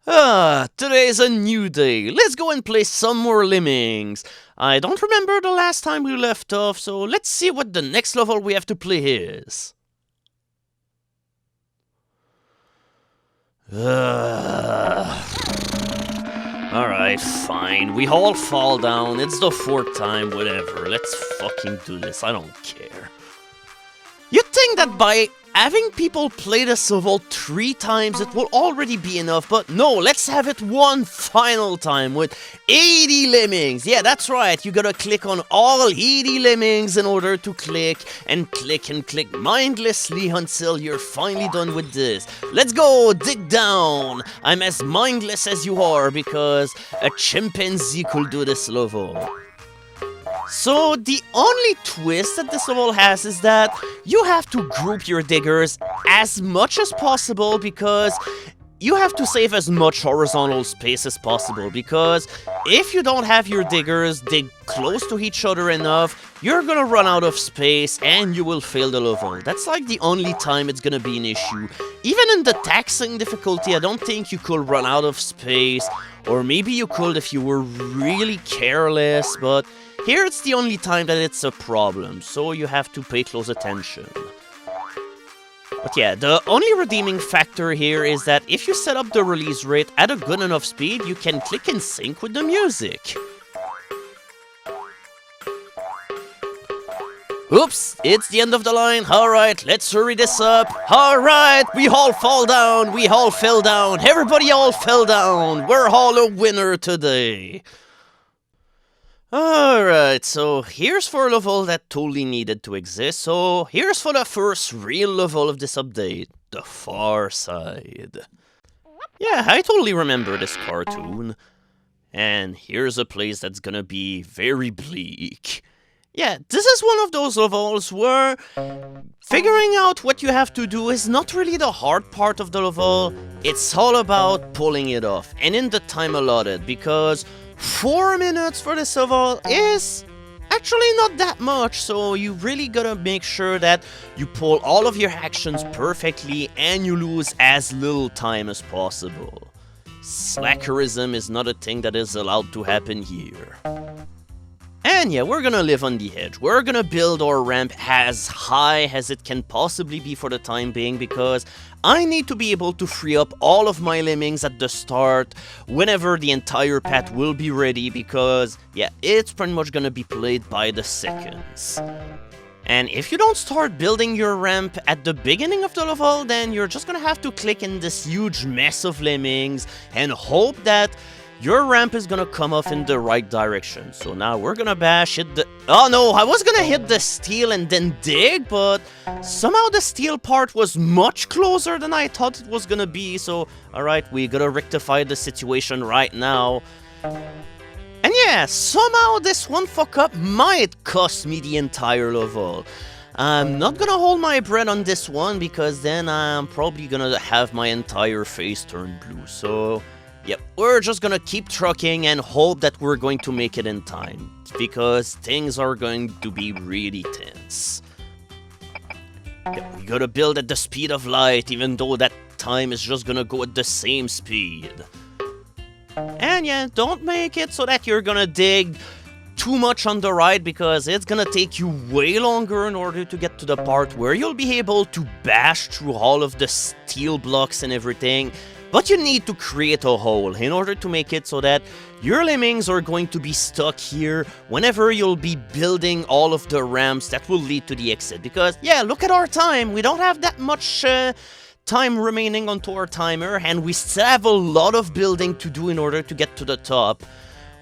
Today's a new day. Let's go and play some more Lemmings. I don't remember the last time we left off, so let's see what the next level we have to play is. Alright, fine. We all fall down. It's the fourth time, whatever. Let's fucking do this. I don't care. You'd think that by having people play this level 3 times, it will already be enough, but no, let's have it one final time with 80 Lemmings. Yeah, that's right, you gotta click on all 80 Lemmings in order to click and click mindlessly until you're finally done with this. Let's go, dig down. I'm as mindless as you are because a chimpanzee could do this level. So the only twist that this level has is that you have to group your diggers as much as possible because you have to save as much horizontal space as possible, because if you don't have your diggers dig close to each other enough, you're gonna run out of space and you will fail the level. That's like the only time it's gonna be an issue. Even in the taxing difficulty, I don't think you could run out of space, or maybe you could if you were really careless, but here it's the only time that it's a problem, so you have to pay close attention. But yeah, the only redeeming factor here is that if you set up the release rate at a good enough speed, you can click in sync with the music. Oops, it's the end of the line. Alright, let's hurry this up. Alright, we all fall down, we all fell down, everybody all fell down. We're all a winner today. Alright, so here's for a level that totally needed to exist, so here's for the first real level of this update, the Far Side. Yeah, I totally remember this cartoon. And here's a place that's gonna be very bleak. Yeah, this is one of those levels where figuring out what you have to do is not really the hard part of the level, it's all about pulling it off, and in the time allotted, because 4 minutes for this level is actually not that much, so you really gotta make sure that you pull all of your actions perfectly and you lose as little time as possible. Slackerism is not a thing that is allowed to happen here. And yeah, we're gonna live on the edge. We're gonna build our ramp as high as it can possibly be for the time being, because I need to be able to free up all of my lemmings at the start whenever the entire path will be ready, because yeah, it's pretty much gonna be played by the seconds. And if you don't start building your ramp at the beginning of the level, then you're just gonna have to click in this huge mess of lemmings and hope that your ramp is gonna come off in the right direction. So now we're gonna bash hit the... Oh no, I was gonna hit the steel and then dig, but somehow the steel part was much closer than I thought it was gonna be. So, alright, we gotta rectify the situation right now. And yeah, somehow this one fuck up might cost me the entire level. I'm not gonna hold my breath on this one, because then I'm probably gonna have my entire face turn blue. So yep, we're just gonna keep trucking and hope that we're going to make it in time, because things are going to be really tense. Yep, we gotta build at the speed of light, even though that time is just gonna go at the same speed. And yeah, don't make it so that you're gonna dig too much on the right, because it's gonna take you way longer in order to get to the part where you'll be able to bash through all of the steel blocks and everything. But you need to create a hole in order to make it so that your lemmings are going to be stuck here whenever you'll be building all of the ramps that will lead to the exit. Because, yeah, look at our time. We don't have that much time remaining onto our timer, and we still have a lot of building to do in order to get to the top.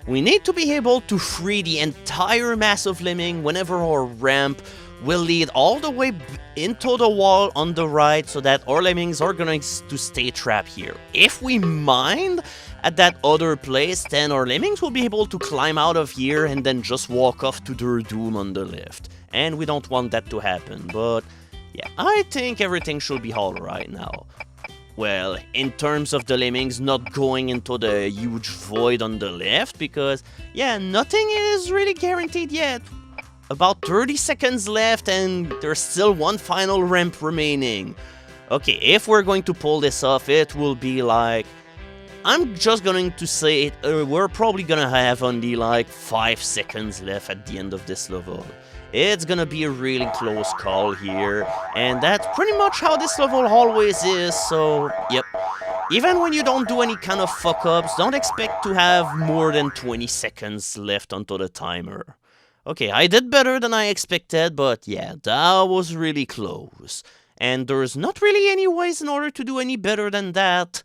We need to be able to free the entire mass of lemming whenever our ramp will lead all the way into the wall on the right, so that our lemmings are going to stay trapped here. If we mine at that other place, then our lemmings will be able to climb out of here and then just walk off to their doom on the left. And we don't want that to happen, but yeah, I think everything should be alright now. Well, in terms of the lemmings not going into the huge void on the left, because yeah, nothing is really guaranteed yet. About 30 seconds left, and there's still one final ramp remaining. Okay, if we're going to pull this off, it will be like I'm just going to say it, we're probably gonna have only like 5 seconds left at the end of this level. It's gonna be a really close call here, and that's pretty much how this level always is, so yep. Even when you don't do any kind of fuck-ups, don't expect to have more than 20 seconds left onto the timer. Okay, I did better than I expected, but yeah, that was really close. And there's not really any ways in order to do any better than that.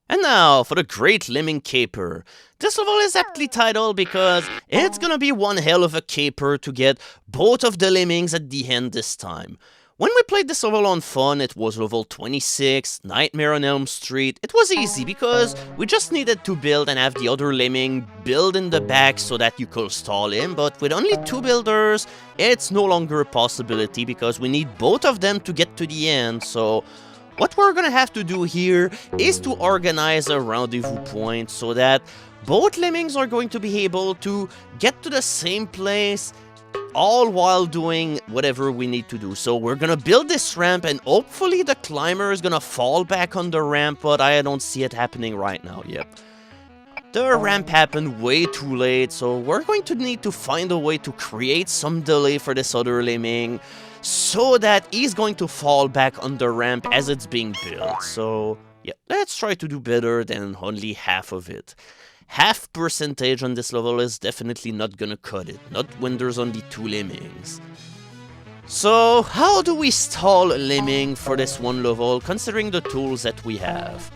And now, for the Great Lemming Caper. This level is aptly titled because it's gonna be one hell of a caper to get both of the Lemmings at the end this time. When we played this level on Fun, it was level 26, Nightmare on Elm Street. It was easy because we just needed to build and have the other Lemming build in the back so that you could stall him, but with only 2 builders, it's no longer a possibility because we need both of them to get to the end, so what we're gonna have to do here is to organize a rendezvous point so that both Lemmings are going to be able to get to the same place, all while doing whatever we need to do. So we're gonna build this ramp, and hopefully the climber is gonna fall back on the ramp, but I don't see it happening right now. Yep. The ramp happened way too late, so we're going to need to find a way to create some delay for this other Lemming, so that he's going to fall back on the ramp as it's being built. So, yeah, let's try to do better than only half of it. Half percentage on this level is definitely not gonna cut it, not when there's only 2 Lemmings. So, how do we stall a Lemming for this one level, considering the tools that we have?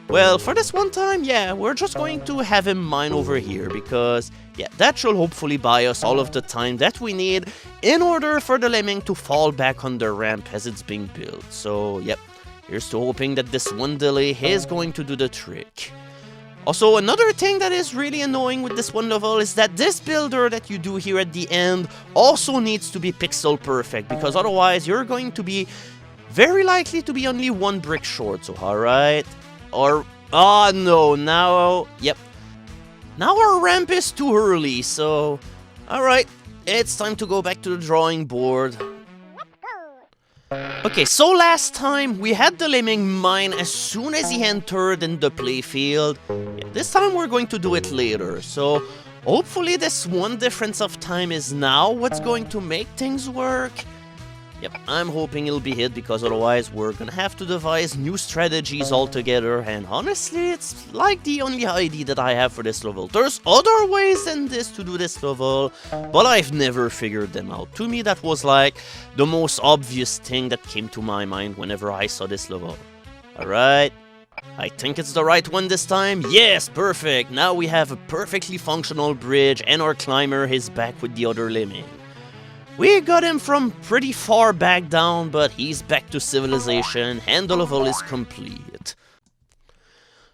Well, for this one time, yeah, we're just going to have him mine over here, because, yeah, that should hopefully buy us all of the time that we need in order for the Lemming to fall back on the ramp as it's being built. So, yep, here's to hoping that this one delay is going to do the trick. Also, another thing that is really annoying with this one level is that this builder that you do here at the end also needs to be pixel perfect, because otherwise you're going to be very likely to be only 1 brick short, so alright. Or, oh no, now, yep. Now our ramp is too early, so, alright, it's time to go back to the drawing board. Okay, so last time we had the Lemming mine as soon as he entered in the playfield. Yeah, this time we're going to do it later, so hopefully this one difference of time is now what's going to make things work. Yep, I'm hoping it'll be hit, because otherwise we're gonna have to devise new strategies altogether, and honestly, it's like the only idea that I have for this level. There's other ways than this to do this level, but I've never figured them out. To me, that was like the most obvious thing that came to my mind whenever I saw this level. Alright, I think it's the right one this time. Yes, perfect! Now we have a perfectly functional bridge, and our climber is back with the other Lemming. We got him from pretty far back down, but he's back to civilization, and the level is complete.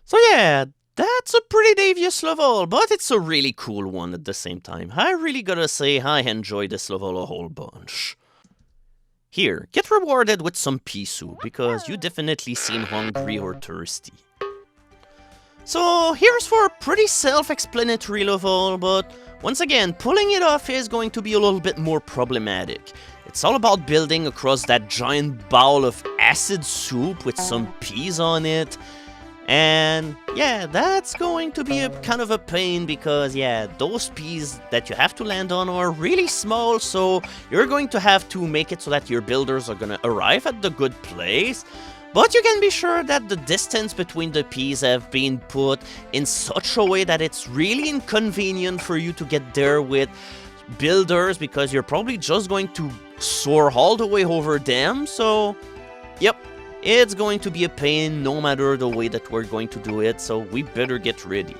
So yeah, that's a pretty devious level, but it's a really cool one at the same time. I really gotta say, I enjoyed this level a whole bunch. Here, get rewarded with some pea soup, because you definitely seem hungry or thirsty. So here's for a pretty self-explanatory level, but once again, pulling it off is going to be a little bit more problematic. It's all about building across that giant bowl of acid soup with some peas on it. And yeah, that's going to be a kind of a pain, because yeah, those peas that you have to land on are really small, so you're going to have to make it so that your builders are gonna arrive at the good place. But you can be sure that the distance between the peas have been put in such a way that it's really inconvenient for you to get there with builders, because you're probably just going to soar all the way over them. So, yep, it's going to be a pain no matter the way that we're going to do it, so we better get ready.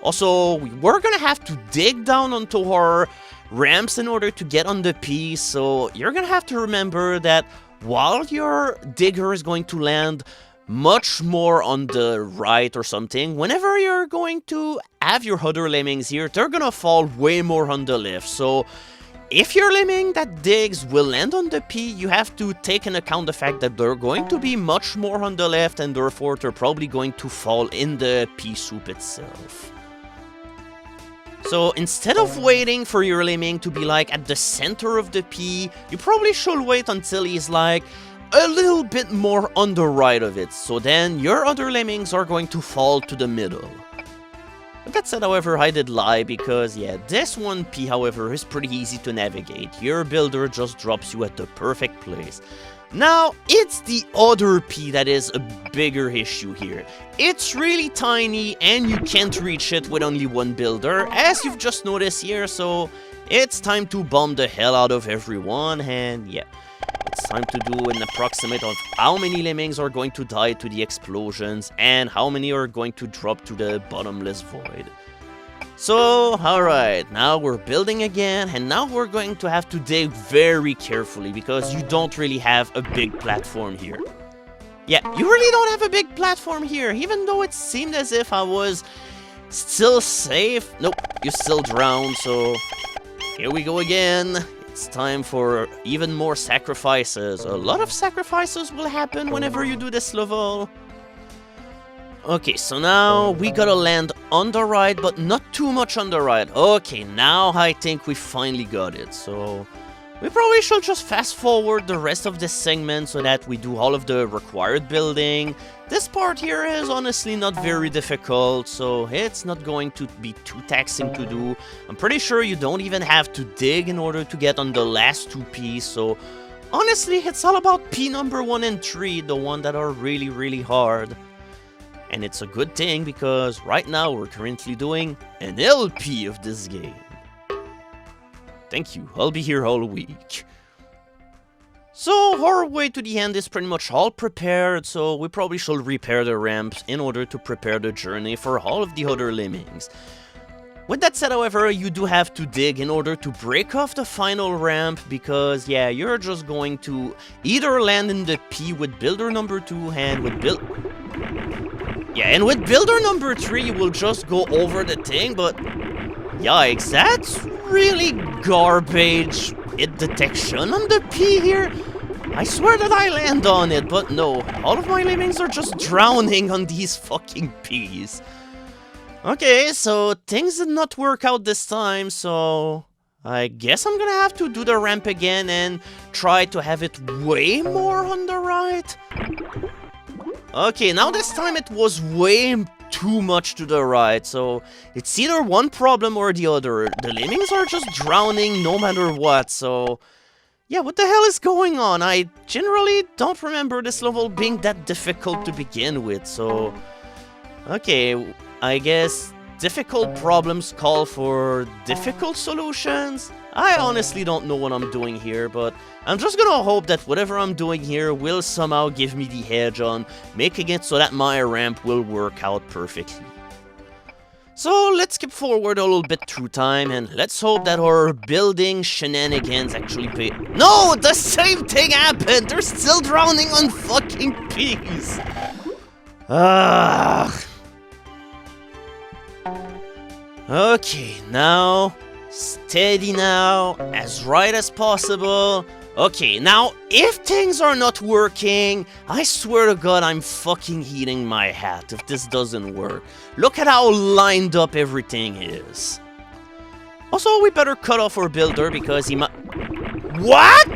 Also, we're gonna have to dig down onto our ramps in order to get on the peas, so you're gonna have to remember that while your digger is going to land much more on the right or something, whenever you're going to have your other Lemmings here, they're gonna fall way more on the left. So if your Lemming that digs will land on the P, you have to take into account the fact that they're going to be much more on the left, and therefore they're probably going to fall in the pea soup itself. So instead of waiting for your Lemming to be like at the center of the P, you probably should wait until he's like a little bit more on the right of it, so then your other lemmings are going to fall to the middle. But that said, however, I did lie, because, yeah, this one P, however, is pretty easy to navigate. Your builder just drops you at the perfect place. Now, it's the other P that is a bigger issue here. It's really tiny, and you can't reach it with only one builder, as you've just noticed here, so it's time to bomb the hell out of everyone, and yeah. It's time to do an approximate of how many lemmings are going to die to the explosions and how many are going to drop to the bottomless void. So, alright, now we're building again, and now we're going to have to dig very carefully because you don't really have a big platform here. Yeah, you really don't have a big platform here, even though it seemed as if I was still safe. Nope, you still drowned, so here we go again. It's time for even more sacrifices. A lot of sacrifices will happen whenever you do this level. Okay, so now we gotta land on the right, but not too much on the right. Okay, now I think we finally got it. So we probably should just fast forward the rest of this segment so that we do all of the required building. This part here is honestly not very difficult, so it's not going to be too taxing to do. I'm pretty sure you don't even have to dig in order to get on the last two P's, so honestly, it's all about P number 1 and 3, the one that are really, really hard. And it's a good thing because right now we're currently doing an LP of this game. Thank you, I'll be here all week. So our way to the end is pretty much all prepared, so we probably should repair the ramps in order to prepare the journey for all of the other lemmings. With that said, however, you do have to dig in order to break off the final ramp because, yeah, you're just going to either land in the P with builder number 2 and with builder number 3 you will just go over the thing, but yikes, that's really garbage hit detection on the P here. I swear that I land on it, but no, all of my lemmings are just drowning on these fucking P's. Okay, so things did not work out this time, so I guess I'm gonna have to do the ramp again and try to have it way more on the right. Okay, now this time it was way too much to the right, so it's either one problem or the other. The lemmings are just drowning no matter what, so yeah, what the hell is going on? I generally don't remember this level being that difficult to begin with, so okay, I guess difficult problems call for difficult solutions? I honestly don't know what I'm doing here, but I'm just gonna hope that whatever I'm doing here will somehow give me the edge on making it so that my ramp will work out perfectly. So let's skip forward a little bit through time and let's hope that our building shenanigans actually pay. No, the same thing happened! They're still drowning on fucking pigs! Okay, now steady now, as right as possible. Okay, now, if things are not working, I swear to God I'm fucking eating my hat if this doesn't work. Look at how lined up everything is. Also, we better cut off our builder because he might... What?!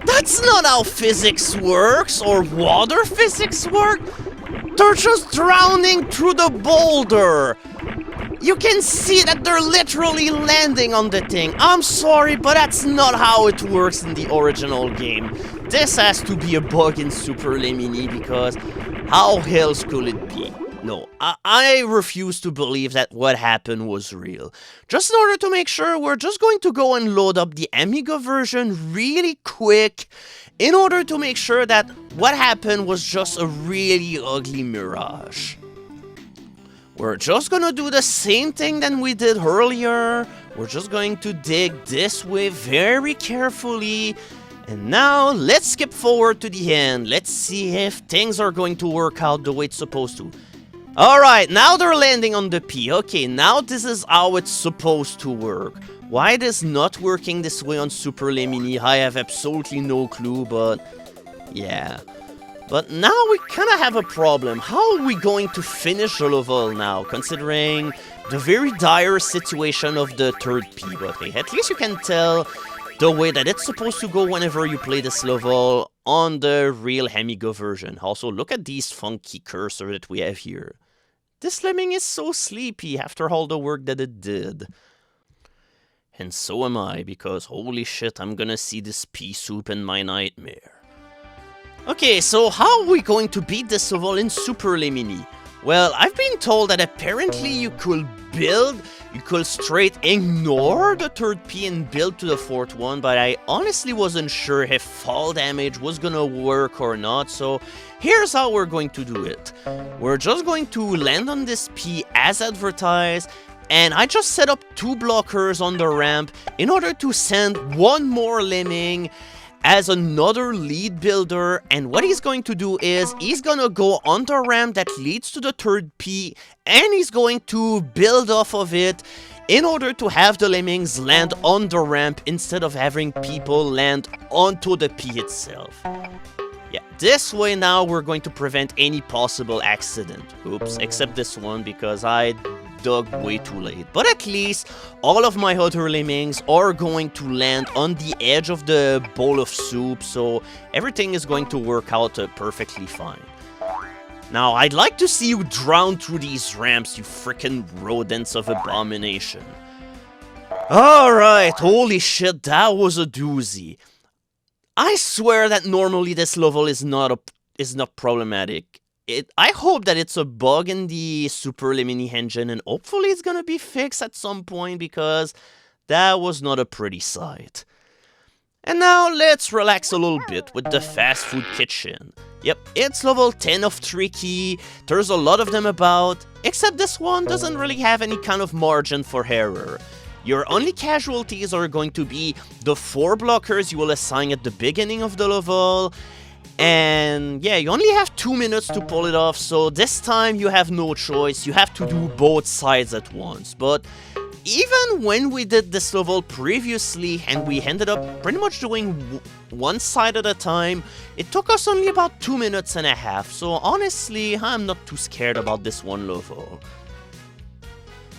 That's not how physics works, or water physics work! They're just drowning through the boulder! You can see that they're literally landing on the thing. I'm sorry, but that's not how it works in the original game. This has to be a bug in Super Lemini because how else could it be? No, I refuse to believe that what happened was real. Just in order to make sure, we're just going to go and load up the Amiga version really quick in order to make sure that what happened was just a really ugly mirage. We're just gonna do the same thing that we did earlier. We're just going to dig this way very carefully. And now, let's skip forward to the end. Let's see if things are going to work out the way it's supposed to. Alright, now they're landing on the P. Okay, now this is how it's supposed to work. Why it is not working this way on Super Lemini, I have absolutely no clue, but yeah. But now we kinda have a problem. How are we going to finish the level now, considering the very dire situation of the third P? But hey, at least you can tell the way that it's supposed to go whenever you play this level on the real Amiga version. Also, look at these funky cursors that we have here. This Lemming is so sleepy after all the work that it did. And so am I, because holy shit, I'm gonna see this pea soup in my nightmare. Okay, so how are we going to beat this level in Super Lemini? Well, I've been told that apparently you could straight ignore the third P and build to the fourth one, but I honestly wasn't sure if fall damage was gonna work or not, so here's how we're going to do it. We're just going to land on this P as advertised, and I just set up 2 blockers on the ramp in order to send one more Lemming as another lead builder, and what he's going to do is he's gonna go on the ramp that leads to the third P, and he's going to build off of it in order to have the Lemmings land on the ramp instead of having people land onto the P itself. Yeah, this way now we're going to prevent any possible accident. Oops, except this one because I dug way too late. But at least all of my other Lemmings are going to land on the edge of the bowl of soup, so everything is going to work out perfectly fine. Now, I'd like to see you drown through these ramps, you frickin' rodents of abomination. Alright, holy shit, that was a doozy. I swear that normally this level is not problematic. I hope that it's a bug in the Super Lemini engine, and hopefully it's gonna be fixed at some point, because that was not a pretty sight. And now let's relax a little bit with the fast food kitchen. Yep, it's level 10 of Tricky, there's a lot of them about, except this one doesn't really have any kind of margin for error. Your only casualties are going to be the 4 blockers you will assign at the beginning of the level, and yeah, you only have 2 minutes to pull it off, so this time you have no choice, you have to do both sides at once. But even when we did this level previously and we ended up pretty much doing one side at a time, it took us only about 2 minutes and a half, so honestly, I'm not too scared about this one level.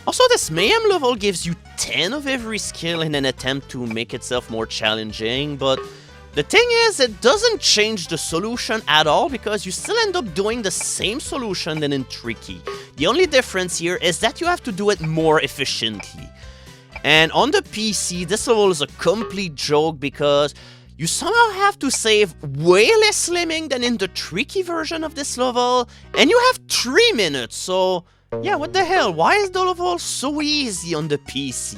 Also, this Mayhem level gives you 10 of every skill in an attempt to make itself more challenging, but the thing is, it doesn't change the solution at all, because you still end up doing the same solution than in Tricky. The only difference here is that you have to do it more efficiently. And on the PC, this level is a complete joke, because you somehow have to save way less Lemming than in the Tricky version of this level, and you have 3 minutes, so yeah, what the hell, why is the level so easy on the PC?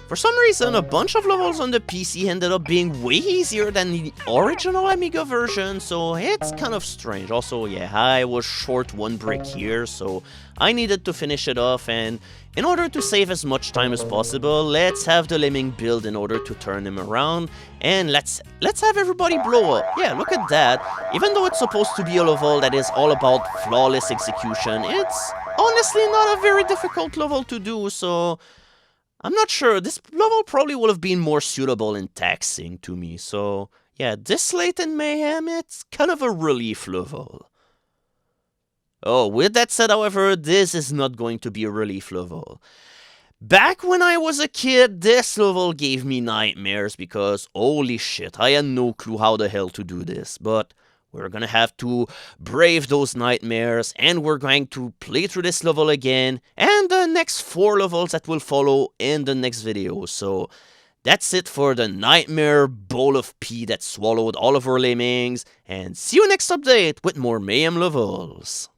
For some reason, a bunch of levels on the PC ended up being way easier than the original Amiga version, so it's kind of strange. Also, yeah, I was short 1 brick here, so I needed to finish it off, and in order to save as much time as possible, let's have the Lemming build in order to turn him around, and let's have everybody blow up. Yeah, look at that. Even though it's supposed to be a level that is all about flawless execution, it's honestly not a very difficult level to do, so I'm not sure. This level probably would have been more suitable in taxing to me, so yeah, this late in Mayhem, it's kind of a relief level. Oh, with that said, however, this is not going to be a relief level. Back when I was a kid, this level gave me nightmares because, holy shit, I had no clue how the hell to do this, but we're gonna have to brave those nightmares, and we're going to play through this level again, and the next 4 levels that will follow in the next video. So that's it for the nightmare bowl of pea that swallowed all of our Lemmings, and see you next update with more Mayhem levels.